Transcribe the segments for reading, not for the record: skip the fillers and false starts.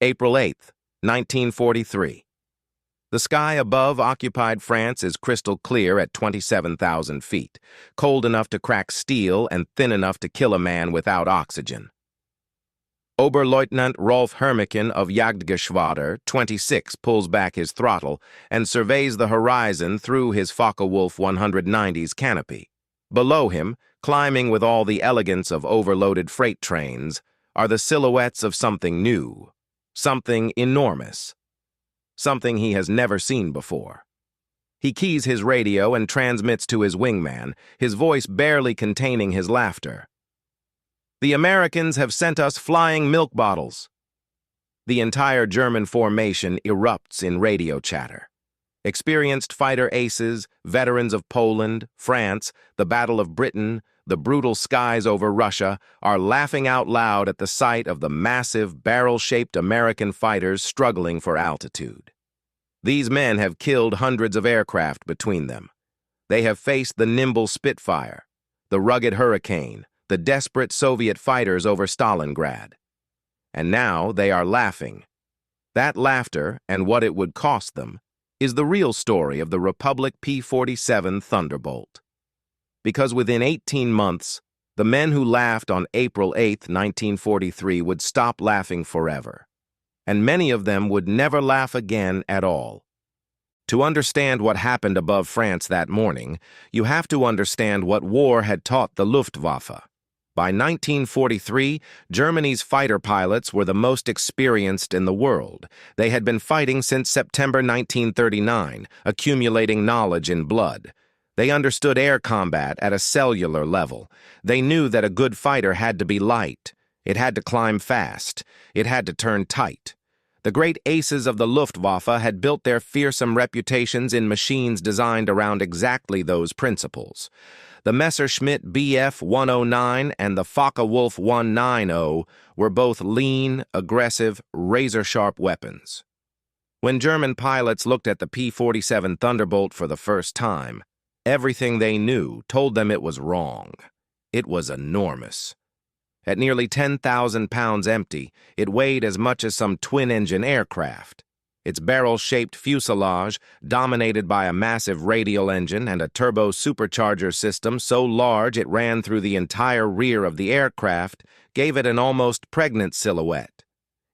April 8, 1943. The sky above occupied France is crystal clear at 27,000 feet, cold enough to crack steel and thin enough to kill a man without oxygen. Oberleutnant Rolf Hermiken of Jagdgeschwader 26 pulls back his throttle and surveys the horizon through his Focke-Wulf 190's canopy. Below him, climbing with all the elegance of overloaded freight trains, are the silhouettes of something new, something enormous, something he has never seen before. He keys his radio and transmits to his wingman, his voice barely containing his laughter. "The Americans have sent us flying milk bottles." The entire German formation erupts in radio chatter. Experienced fighter aces, veterans of Poland, France, the Battle of Britain, the brutal skies over Russia, are laughing out loud at the sight of the massive, barrel-shaped American fighters struggling for altitude. These men have killed hundreds of aircraft between them. They have faced the nimble Spitfire, the rugged Hurricane, the desperate Soviet fighters over Stalingrad. And now they are laughing. That laughter, and what it would cost them, is the real story of the Republic P-47 Thunderbolt. Because within 18 months, the men who laughed on April 8, 1943 would stop laughing forever, and many of them would never laugh again at all. To understand what happened above France that morning, you have to understand what war had taught the Luftwaffe. By 1943, Germany's fighter pilots were the most experienced in the world. They had been fighting since September 1939, accumulating knowledge in blood. They understood air combat at a cellular level. They knew that a good fighter had to be light. It had to climb fast. It had to turn tight. The great aces of the Luftwaffe had built their fearsome reputations in machines designed around exactly those principles. The Messerschmitt Bf 109 and the Focke-Wulf 190 were both lean, aggressive, razor-sharp weapons. When German pilots looked at the P-47 Thunderbolt for the first time, everything they knew told them it was wrong. It was enormous. At nearly 10,000 pounds empty, it weighed as much as some twin-engine aircraft. Its barrel-shaped fuselage, dominated by a massive radial engine and a turbo-supercharger system so large it ran through the entire rear of the aircraft, gave it an almost pregnant silhouette.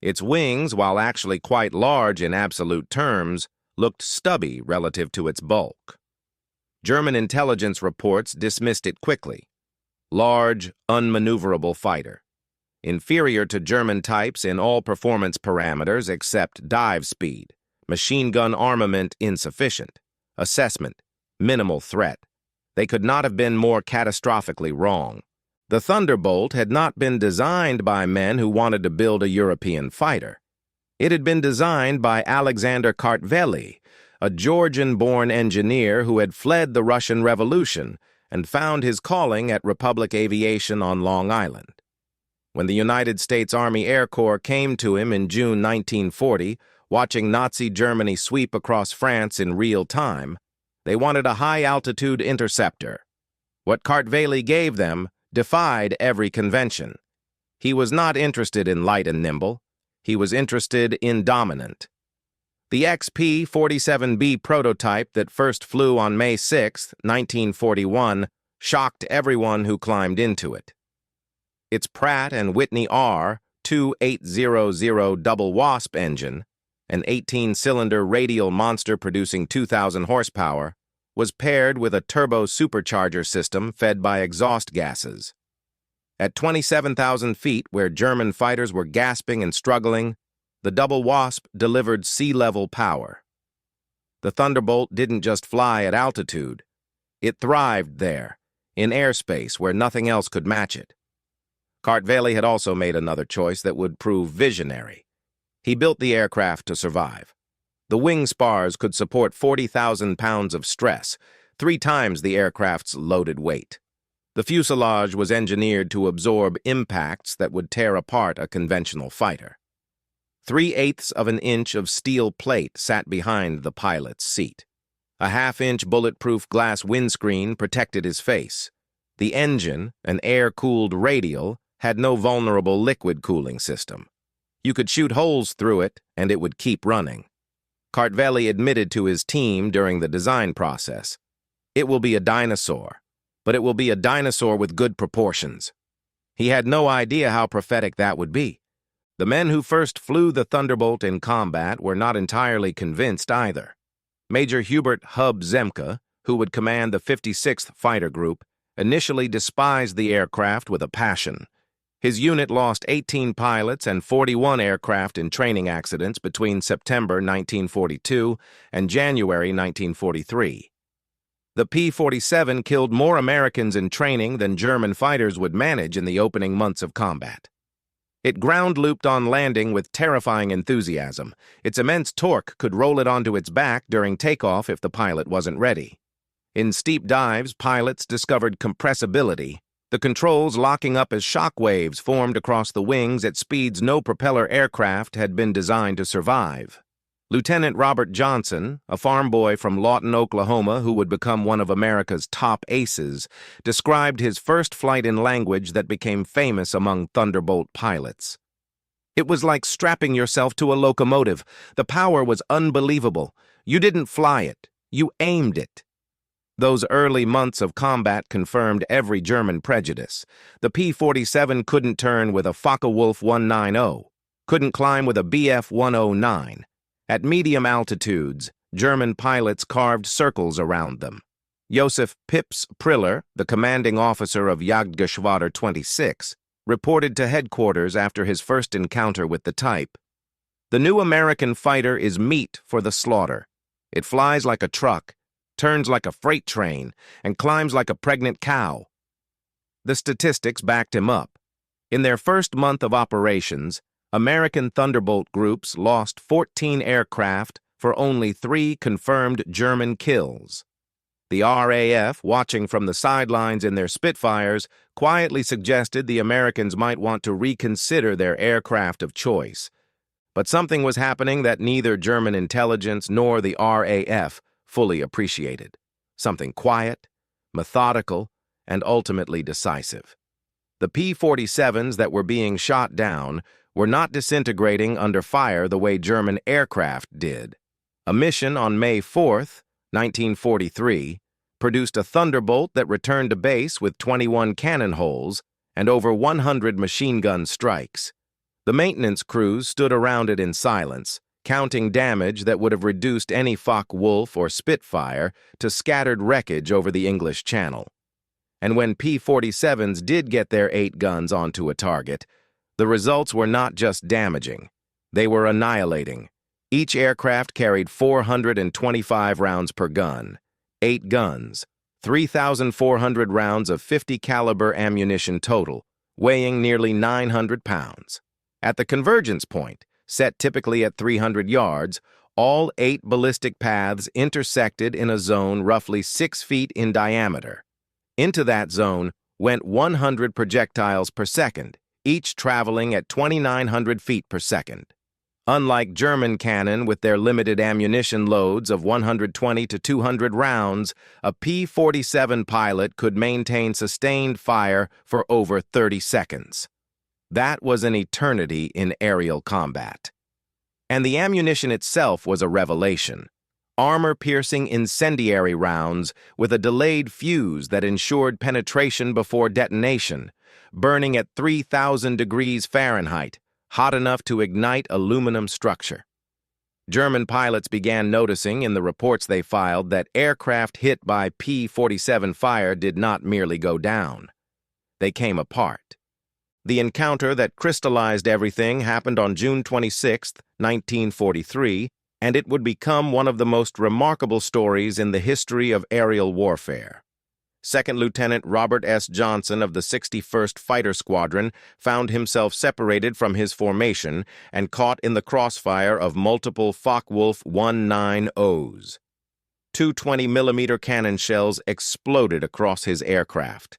Its wings, while actually quite large in absolute terms, looked stubby relative to its bulk. German intelligence reports dismissed it quickly. Large, unmaneuverable fighter. Inferior to German types in all performance parameters except dive speed. Machine gun armament insufficient. Assessment, minimal threat. They could not have been more catastrophically wrong. The Thunderbolt had not been designed by men who wanted to build a European fighter. It had been designed by Alexander Kartveli, a Georgian-born engineer who had fled the Russian Revolution and found his calling at Republic Aviation on Long Island. When the United States Army Air Corps came to him in June 1940, watching Nazi Germany sweep across France in real time, they wanted a high-altitude interceptor. What Kartveli gave them defied every convention. He was not interested in light and nimble. He was interested in dominant. The XP-47B prototype that first flew on May 6, 1941, shocked everyone who climbed into it. Its Pratt & Whitney R-2800 double Wasp engine, an 18-cylinder radial monster producing 2,000 horsepower, was paired with a turbo supercharger system fed by exhaust gases. At 27,000 feet, where German fighters were gasping and struggling, the double Wasp delivered sea-level power. The Thunderbolt didn't just fly at altitude. It thrived there, in airspace where nothing else could match it. Kartveli had also made another choice that would prove visionary. He built the aircraft to survive. The wing spars could support 40,000 pounds of stress, 3 times the aircraft's loaded weight. The fuselage was engineered to absorb impacts that would tear apart a conventional fighter. 3/8 of an inch of steel plate sat behind the pilot's seat. A half-inch bulletproof glass windscreen protected his face. The engine, an air-cooled radial, had no vulnerable liquid cooling system. You could shoot holes through it, and it would keep running. Kartveli admitted to his team during the design process. It will be a dinosaur, but it will be a dinosaur with good proportions. He had no idea how prophetic that would be. The men who first flew the Thunderbolt in combat were not entirely convinced either. Major Hubert "Hub" Zemke, who would command the 56th Fighter Group, initially despised the aircraft with a passion. His unit lost 18 pilots and 41 aircraft in training accidents between September 1942 and January 1943. The P-47 killed more Americans in training than German fighters would manage in the opening months of combat. It ground-looped on landing with terrifying enthusiasm. Its immense torque could roll it onto its back during takeoff if the pilot wasn't ready. In steep dives, pilots discovered compressibility, the controls locking up as shock waves formed across the wings at speeds no propeller aircraft had been designed to survive. Lieutenant Robert Johnson, a farm boy from Lawton, Oklahoma, who would become one of America's top aces, described his first flight in language that became famous among Thunderbolt pilots. It was like strapping yourself to a locomotive. The power was unbelievable. You didn't fly it. You aimed it. Those early months of combat confirmed every German prejudice. The P-47 couldn't turn with a Focke-Wulf 190, couldn't climb with a Bf 109. At medium altitudes, German pilots carved circles around them. Josef Pips Priller, the commanding officer of Jagdgeschwader 26, reported to headquarters after his first encounter with the type. "The new American fighter is meat for the slaughter. It flies like a truck, turns like a freight train, and climbs like a pregnant cow." The statistics backed him up. In their first month of operations, American Thunderbolt groups lost 14 aircraft for only 3 confirmed German kills. The RAF, watching from the sidelines in their Spitfires, quietly suggested the Americans might want to reconsider their aircraft of choice. But something was happening that neither German intelligence nor the RAF fully appreciated. Something quiet, methodical, and ultimately decisive. The P-47s that were being shot down were not disintegrating under fire the way German aircraft did. A mission on May 4th, 1943, produced a Thunderbolt that returned to base with 21 cannon holes and over 100 machine gun strikes. The maintenance crews stood around it in silence, counting damage that would have reduced any Focke-Wulf or Spitfire to scattered wreckage over the English Channel. And when P-47s did get their 8 guns onto a target, the results were not just damaging. They were annihilating. Each aircraft carried 425 rounds per gun, 8 guns, 3,400 rounds of 50 caliber ammunition total, weighing nearly 900 pounds. At the convergence point, set typically at 300 yards, all 8 ballistic paths intersected in a zone roughly 6 feet in diameter. Into that zone went 100 projectiles per second, each traveling at 2,900 feet per second. Unlike German cannon with their limited ammunition loads of 120 to 200 rounds, a P-47 pilot could maintain sustained fire for over 30 seconds. That was an eternity in aerial combat. And the ammunition itself was a revelation. Armor-piercing incendiary rounds with a delayed fuse that ensured penetration before detonation, burning at 3,000 degrees Fahrenheit, hot enough to ignite aluminum structure. German pilots began noticing in the reports they filed that aircraft hit by P-47 fire did not merely go down. They came apart. The encounter that crystallized everything happened on June 26, 1943, and it would become one of the most remarkable stories in the history of aerial warfare. Second Lieutenant Robert S. Johnson of the 61st Fighter Squadron found himself separated from his formation and caught in the crossfire of multiple Focke-Wulf 190s. 2 20mm cannon shells exploded across his aircraft.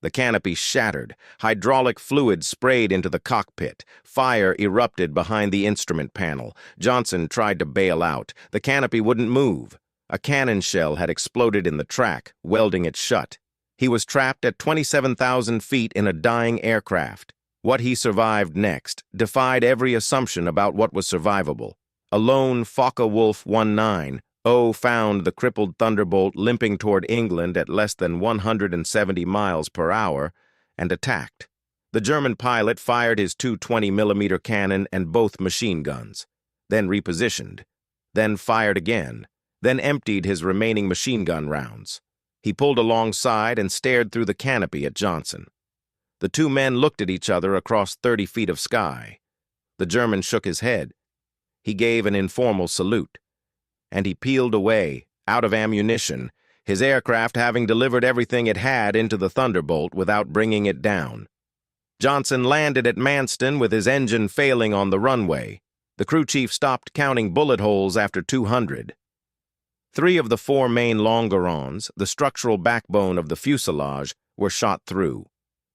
The canopy shattered, hydraulic fluid sprayed into the cockpit, fire erupted behind the instrument panel. Johnson tried to bail out. The canopy wouldn't move. A cannon shell had exploded in the track, welding it shut. He was trapped at 27,000 feet in a dying aircraft. What he survived next defied every assumption about what was survivable. A lone Focke-Wulf 19-0 found the crippled Thunderbolt limping toward England at less than 170 miles per hour and attacked. The German pilot fired his two 20mm cannon and both machine guns, then repositioned, then fired again, then emptied his remaining machine gun rounds. He pulled alongside and stared through the canopy at Johnson. The two men looked at each other across 30 feet of sky. The German shook his head. He gave an informal salute, and he peeled away, out of ammunition, his aircraft having delivered everything it had into the Thunderbolt without bringing it down. Johnson landed at Manston with his engine failing on the runway. The crew chief stopped counting bullet holes after 200. 3 of the 4 main longerons, the structural backbone of the fuselage, were shot through.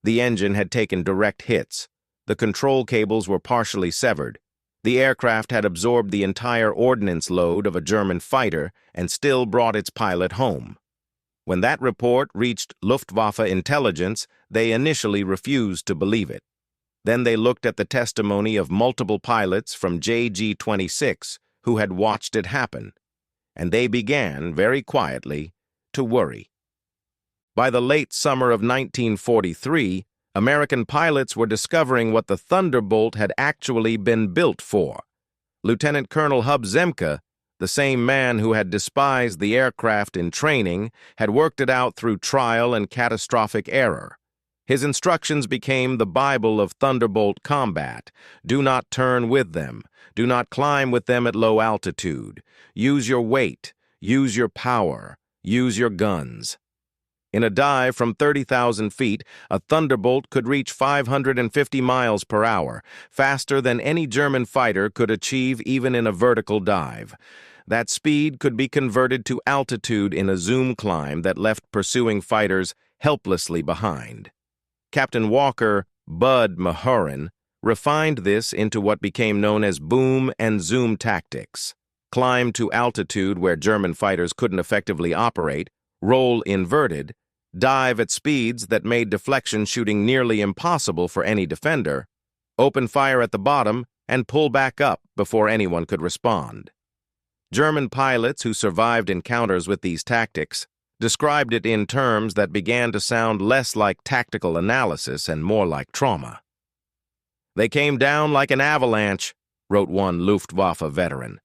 The engine had taken direct hits. The control cables were partially severed. The aircraft had absorbed the entire ordnance load of a German fighter and still brought its pilot home. When that report reached Luftwaffe intelligence, they initially refused to believe it. Then they looked at the testimony of multiple pilots from JG-26 who had watched it happen, and they began, very quietly, to worry. By the late summer of 1943, American pilots were discovering what the Thunderbolt had actually been built for. Lieutenant Colonel Hub Zemke, the same man who had despised the aircraft in training, had worked it out through trial and catastrophic error. His instructions became the Bible of Thunderbolt combat. Do not turn with them. Do not climb with them at low altitude. Use your weight. Use your power. Use your guns. In a dive from 30,000 feet, a Thunderbolt could reach 550 miles per hour, faster than any German fighter could achieve even in a vertical dive. That speed could be converted to altitude in a zoom climb that left pursuing fighters helplessly behind. Captain Walker Bud Mahurin refined this into what became known as boom and zoom tactics. Climb to altitude where German fighters couldn't effectively operate, roll inverted, dive at speeds that made deflection shooting nearly impossible for any defender, open fire at the bottom, and pull back up before anyone could respond. German pilots who survived encounters with these tactics described it in terms that began to sound less like tactical analysis and more like trauma. "They came down like an avalanche," wrote one Luftwaffe veteran.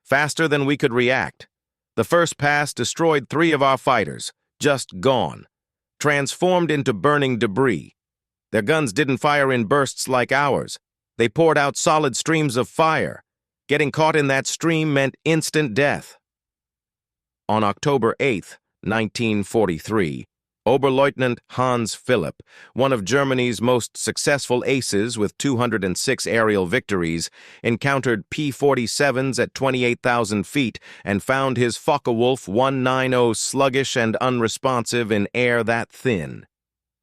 "Faster than we could react. The first pass destroyed 3 of our fighters. Just gone, transformed into burning debris. Their guns didn't fire in bursts like ours. They poured out solid streams of fire. Getting caught in that stream meant instant death." On October 8, 1943, Oberleutnant Hans Philipp, one of Germany's most successful aces with 206 aerial victories, encountered P-47s at 28,000 feet and found his Focke-Wulf 190 sluggish and unresponsive in air that thin.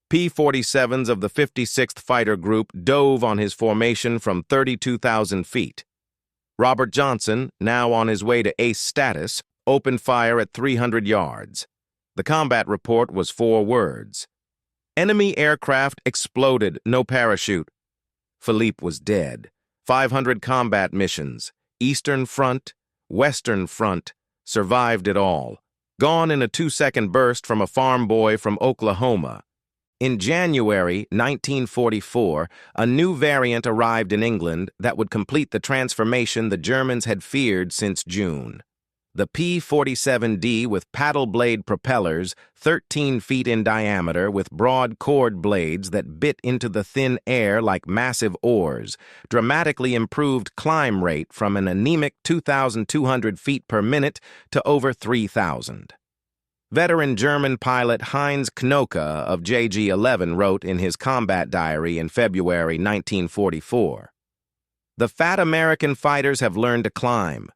P-47s of the 56th Fighter Group dove on his formation from 32,000 feet. Robert Johnson, now on his way to ace status, opened fire at 300 yards. The combat report was 4 words. "Enemy aircraft exploded, no parachute." Philippe was dead. 500 combat missions, Eastern Front, Western Front, survived it all. Gone in a 2-second burst from a farm boy from Oklahoma. In January 1944, a new variant arrived in England that would complete the transformation the Germans had feared since June. The P-47D with paddle blade propellers, 13 feet in diameter with broad cord blades that bit into the thin air like massive oars, dramatically improved climb rate from an anemic 2,200 feet per minute to over 3,000. Veteran German pilot Heinz Knoke of JG-11 wrote in his combat diary in February 1944, "The fat American fighters have learned to climb.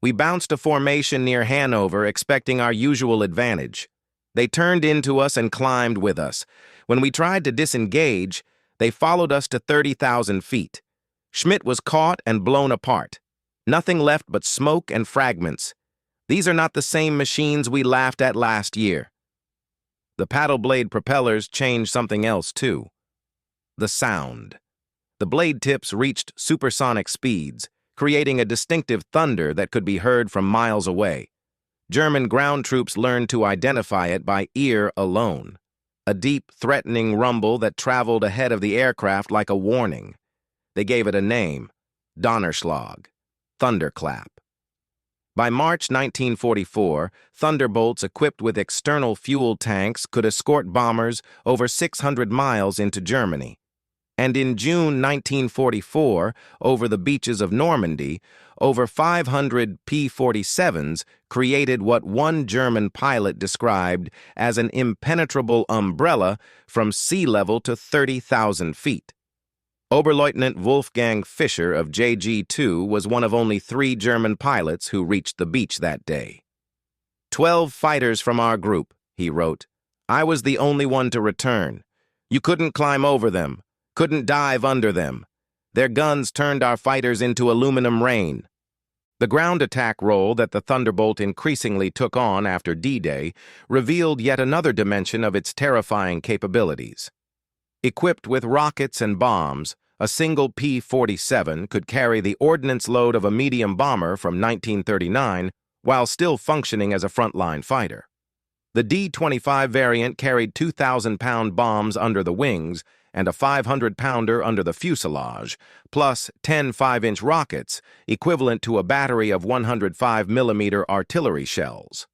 We bounced a formation near Hanover expecting our usual advantage. They turned into us and climbed with us. When we tried to disengage, they followed us to 30,000 feet. Schmidt was caught and blown apart. Nothing left but smoke and fragments. These are not the same machines we laughed at last year." The paddle blade propellers changed something else too. The sound. The blade tips reached supersonic speeds, creating a distinctive thunder that could be heard from miles away. German ground troops learned to identify it by ear alone, a deep, threatening rumble that traveled ahead of the aircraft like a warning. They gave it a name, Donnerschlag, thunderclap. By March 1944, Thunderbolts equipped with external fuel tanks could escort bombers over 600 miles into Germany. And in June 1944, over the beaches of Normandy, over 500 P-47s created what one German pilot described as an impenetrable umbrella from sea level to 30,000 feet. Oberleutnant Wolfgang Fischer of JG-2 was one of only 3 German pilots who reached the beach that day. 12 fighters from our group, he wrote. I was the only one to return. You couldn't climb over them, couldn't dive under them. Their guns turned our fighters into aluminum rain. The ground attack role that the Thunderbolt increasingly took on after D-Day revealed yet another dimension of its terrifying capabilities. Equipped with rockets and bombs, a single P-47 could carry the ordnance load of a medium bomber from 1939 while still functioning as a frontline fighter. The D-25 variant carried 2,000-pound bombs under the wings and a 500-pounder under the fuselage, plus 10 5-inch rockets, equivalent to a battery of 105mm artillery shells.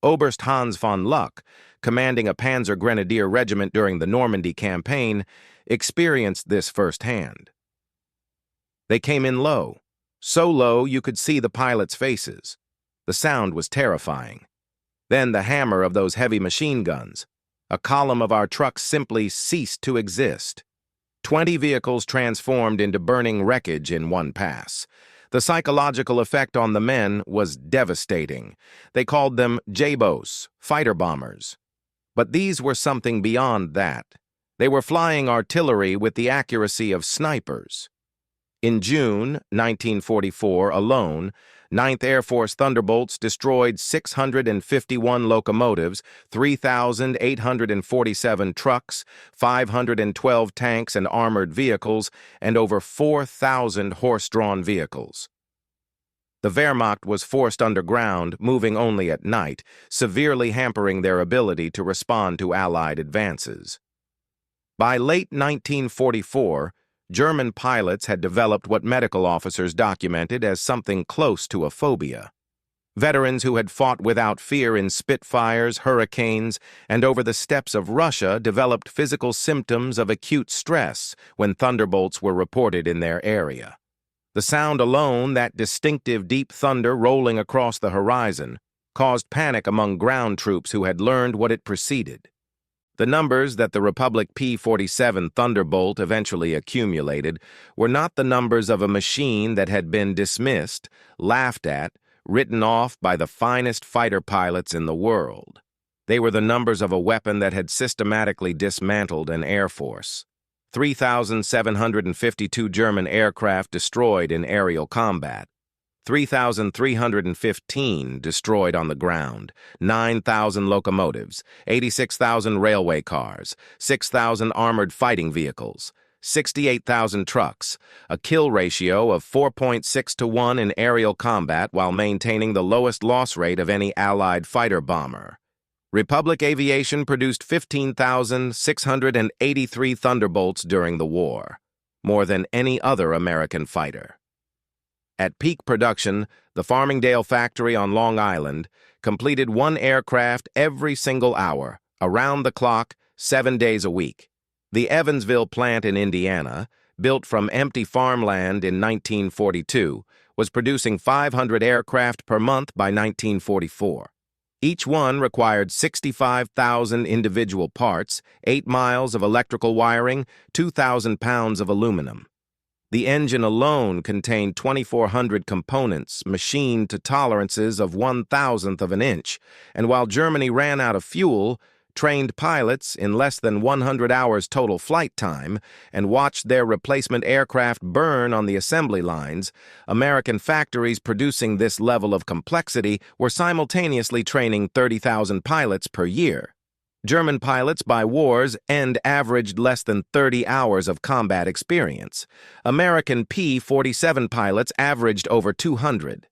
Oberst Hans von Luck, commanding a Panzer Grenadier regiment during the Normandy campaign, experienced this firsthand. They came in low, so low you could see the pilots' faces. The sound was terrifying. Then the hammer of those heavy machine guns. A column of our trucks simply ceased to exist. 20 vehicles transformed into burning wreckage in one pass. The psychological effect on the men was devastating. They called them Jabos, fighter bombers. But these were something beyond that. They were flying artillery with the accuracy of snipers. In June 1944 alone, 9th Air Force Thunderbolts destroyed 651 locomotives, 3,847 trucks, 512 tanks and armored vehicles, and over 4,000 horse-drawn vehicles. The Wehrmacht was forced underground, moving only at night, severely hampering their ability to respond to Allied advances. By late 1944, German pilots had developed what medical officers documented as something close to a phobia. Veterans who had fought without fear in Spitfires, Hurricanes, and over the steppes of Russia developed physical symptoms of acute stress when Thunderbolts were reported in their area. The sound alone, that distinctive deep thunder rolling across the horizon, caused panic among ground troops who had learned what it preceded. The numbers that the Republic P-47 Thunderbolt eventually accumulated were not the numbers of a machine that had been dismissed, laughed at, written off by the finest fighter pilots in the world. They were the numbers of a weapon that had systematically dismantled an air force. 3,752 German aircraft destroyed in aerial combat. 3,315 destroyed on the ground, 9,000 locomotives, 86,000 railway cars, 6,000 armored fighting vehicles, 68,000 trucks, a kill ratio of 4.6 to 1 in aerial combat while maintaining the lowest loss rate of any Allied fighter bomber. Republic Aviation produced 15,683 Thunderbolts during the war, more than any other American fighter. At peak production, the Farmingdale factory on Long Island completed 1 aircraft every single hour, around the clock, 7 days a week. The Evansville plant in Indiana, built from empty farmland in 1942, was producing 500 aircraft per month by 1944. Each one required 65,000 individual parts, 8 miles of electrical wiring, 2,000 pounds of aluminum. The engine alone contained 2,400 components machined to tolerances of 1,000th of an inch, and while Germany ran out of fuel, trained pilots in less than 100 hours total flight time and watched their replacement aircraft burn on the assembly lines, American factories producing this level of complexity were simultaneously training 30,000 pilots per year. German pilots by war's end averaged less than 30 hours of combat experience. American P-47 pilots averaged over 200.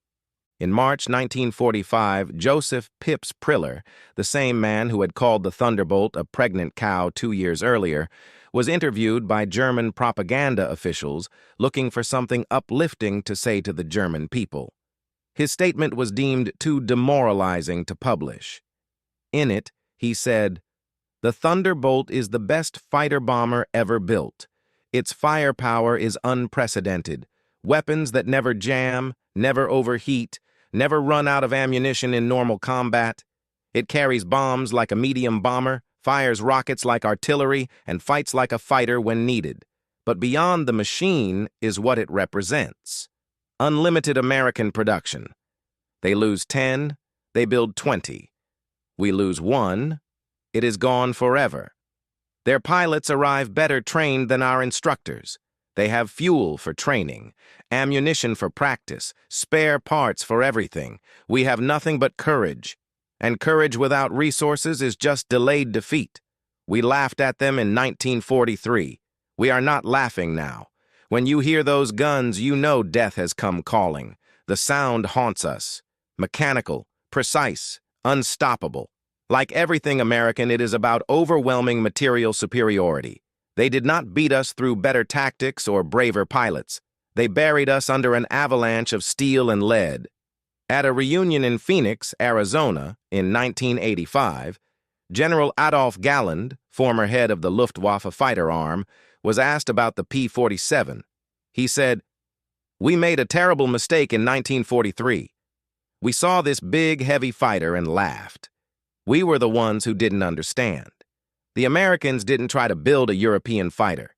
In March 1945, Joseph Pips Priller, the same man who had called the Thunderbolt a pregnant cow 2 years earlier, was interviewed by German propaganda officials looking for something uplifting to say to the German people. His statement was deemed too demoralizing to publish. In it, he said, "The Thunderbolt is the best fighter bomber ever built. Its firepower is unprecedented. Weapons that never jam, never overheat, never run out of ammunition in normal combat. It carries bombs like a medium bomber, fires rockets like artillery, and fights like a fighter when needed. But beyond the machine is what it represents. Unlimited American production. They lose 10, they build 20. We lose 1, it is gone forever. Their pilots arrive better trained than our instructors. They have fuel for training, ammunition for practice, spare parts for everything. We have nothing but courage. And courage without resources is just delayed defeat. We laughed at them in 1943. We are not laughing now. When you hear those guns, you know death has come calling. The sound haunts us. Mechanical, precise, unstoppable. Like everything American, it is about overwhelming material superiority. They did not beat us through better tactics or braver pilots. They buried us under an avalanche of steel and lead. At a reunion in Phoenix, Arizona, in 1985, General Adolf Galland, former head of the Luftwaffe fighter arm, was asked about the P-47. He said, "We made a terrible mistake in 1943. We saw this big, heavy fighter and laughed. We were the ones who didn't understand. The Americans didn't try to build a European fighter.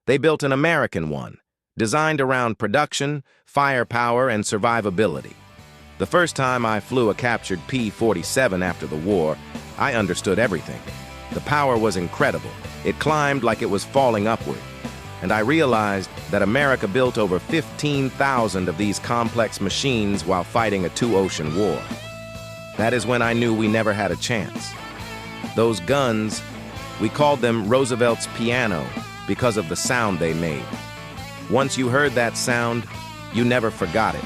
They built an American one, designed around production, firepower, and survivability. The first time I flew a captured P-47 after the war, I understood everything. The power was incredible. It climbed like it was falling upward. And I realized that America built over 15,000 of these complex machines while fighting a two-ocean war. That is when I knew we never had a chance. Those guns, we called them Roosevelt's piano because of the sound they made. Once you heard that sound, you never forgot it.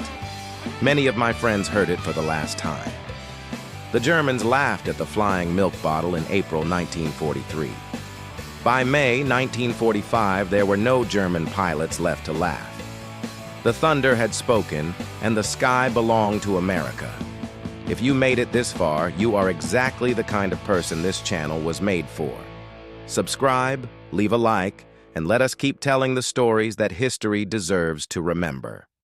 Many of my friends heard it for the last time." The Germans laughed at the flying milk bottle in April 1943. By May 1945, there were no German pilots left to laugh. The thunder had spoken, and the sky belonged to America. If you made it this far, you are exactly the kind of person this channel was made for. Subscribe, leave a like, and let us keep telling the stories that history deserves to remember.